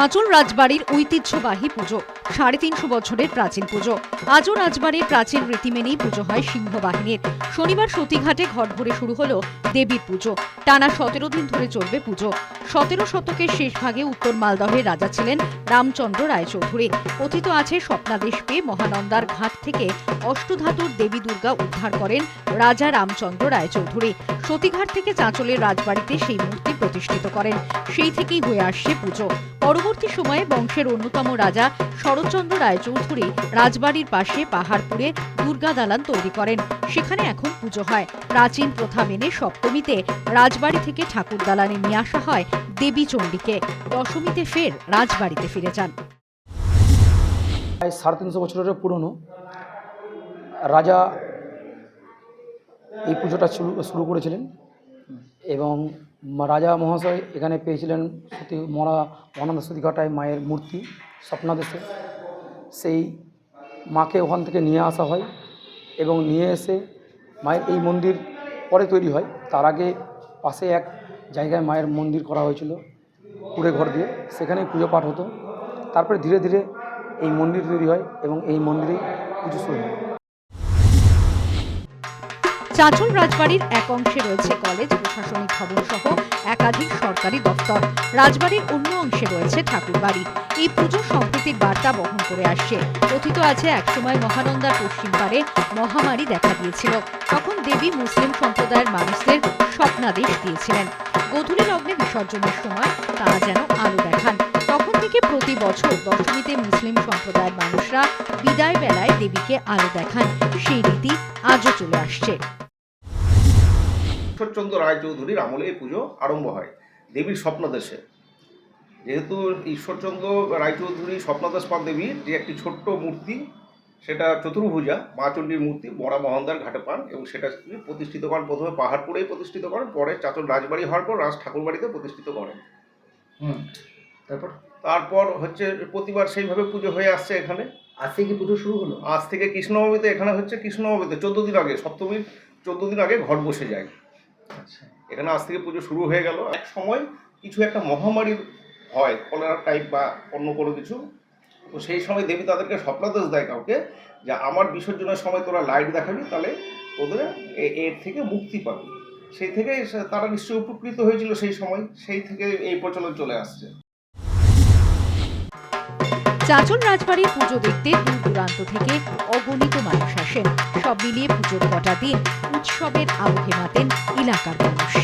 চাঁচল রাজবাড়ির ঐতিহ্যবাহী পুজো ৩৫০ বছরের প্রাচীন পুজো। আজও রাজবাড়ির প্রাচীন রীতি মেনেই পুজো হয় সিংহবাহিনীর। শনিবার সতীঘাটে ঘট ভরে শুরু হলো দেবীর পুজো। টানা ১৭ দিন ধরে চলবে পুজো। ১৭ শতকের শেষ ভাগে উত্তর মালদহের রাজা ছিলেন রামচন্দ্র রায়চৌধুরী। কথিত আছে স্বপ্নাদেশ পেয়ে মহানন্দার ঘাট থেকে অষ্টধাতুর দেবী দুর্গা উদ্ধার করেন রাজা রামচন্দ্র রায়চৌধুরী। সতীঘাট থেকে চাঁচলের রাজবাড়িতে সেই মূর্তি প্রতিষ্ঠিত করেন। সেই থেকেই হয়ে আসছে পুজো। পরবর্তী সময়ে বংশের অন্যতম রাজা শরৎচন্দ্র রায়চৌধুরী রাজবাড়ির পাশে পাহাড়পুরে দুর্গা দালান তৈরি করেন। সেখানে এখন পুজো হয়। প্রাচীন প্রথা মেনে সপ্তমীতে রাজবাড়ি থেকে ঠাকুর দালানে নিয়ে আসা হয় দেবী চণ্ডীকে। দশমীতে ফের রাজবাড়িতে ফিরে যান। প্রায় ৩৫০ বছরের পুরনো রাজা এই পুজোটা শুরু করেছিলেন এবং রাজা মহাশয় এখানে পেয়েছিলেন মহানন্দা সতীঘাটায় মায়ের মূর্তি স্বপ্নাদেশে। সেই মাকে ওখান থেকে নিয়ে আসা হয় এবং নিয়ে এসে মায়ের এই মন্দির পরে তৈরি হয়। তার আগে পাশে এক জায়গায় মায়ের মন্দির করা হয়েছিল কুড়ে ঘর দিয়ে, সেখানেই পুজো পাঠ হতো। তারপরে ধীরে ধীরে এই মন্দির তৈরি হয় এবং এই মন্দিরেই পুজো শুরু হয়। চাঁচল রাজবাড়ির এক অংশে রয়েছে কলেজ, প্রশাসনিক ভবন সহ একাধিক সরকারি দপ্তর। রাজবাড়ির অন্য অংশে রয়েছে ঠাকুরবাড়ি। এই পুজো সম্প্রীতির বার্তা বহন করে আসছে। কথিত আছে একসময় মহানন্দার পশ্চিম পারে মহামারী দেখা দিয়েছিল। তখন দেবী মুসলিম সম্প্রদায়ের মানুষদের স্বপ্নাদেশ দিয়েছিলেন গোধূলি লগ্নে বিসর্জনের সময় তারা যেন আলো দেখান। তখন থেকে প্রতি বছর দশমীতে মুসলিম সম্প্রদায়ের মানুষরা বিদায় বেলায় দেবীকে আলো দেখান। সেই রীতি আজও চলে আসছে। ঈশ্বরচন্দ্র রায়চৌধুরীর আমলে এই পুজো আরম্ভ হয় দেবীর স্বপ্নাদেশে। যেহেতু ঈশ্বরচন্দ্র রায়চৌধুরী স্বপ্নাদেশ পান দেবীর যে একটি ছোট্ট মূর্তি, সেটা চতুর্ভুজা মা চণ্ডীর মূর্তি বড়া মহানন্দার ঘাটে পান এবং সেটা প্রতিষ্ঠিত করেন। প্রথমে পাহাড়পুরেই প্রতিষ্ঠিত করেন, পরে চাঁচল রাজবাড়ি হওয়ার পর রাজ ঠাকুরবাড়িতে প্রতিষ্ঠিত করেন। তারপর হচ্ছে প্রতিবার সেইভাবে পুজো হয়ে আসছে। এখানে আজ থেকে পুজো শুরু হলো। আজ থেকে কৃষ্ণনবমীতে এখানে হচ্ছে কৃষ্ণনবমীতে ১৪ দিন আগে, সপ্তমীর ১৪ দিন আগে ঘট বসে যায়। এখানে আজ থেকে পুজো শুরু হয়ে গেল। এক সময় কিছু একটা মহামারী হয়, কলেরা টাইপ বা অন্য কোনো কিছু, তো সেই সময় দেবী তাদেরকে স্বপ্নাদেশ দেয় কাউকে, যে আমার বিসর্জনের সময় তোরা লাইট দেখাবি, তাহলে তোদের এর থেকে মুক্তি পাবি। সেই থেকে তারা নিশ্চয়ই উপকৃত হয়েছিল সেই সময়, সেই থেকে এই প্রচলন চলে আসছে। চাঁচল রাজবাড়ির পুজো দেখতে দূর দূরান্ত থেকে অগণিত মানুষ আসেন। সব মিলিয়ে পুজোর কটা দিন উৎসবের আবহে মাতেন এলাকার মানুষ।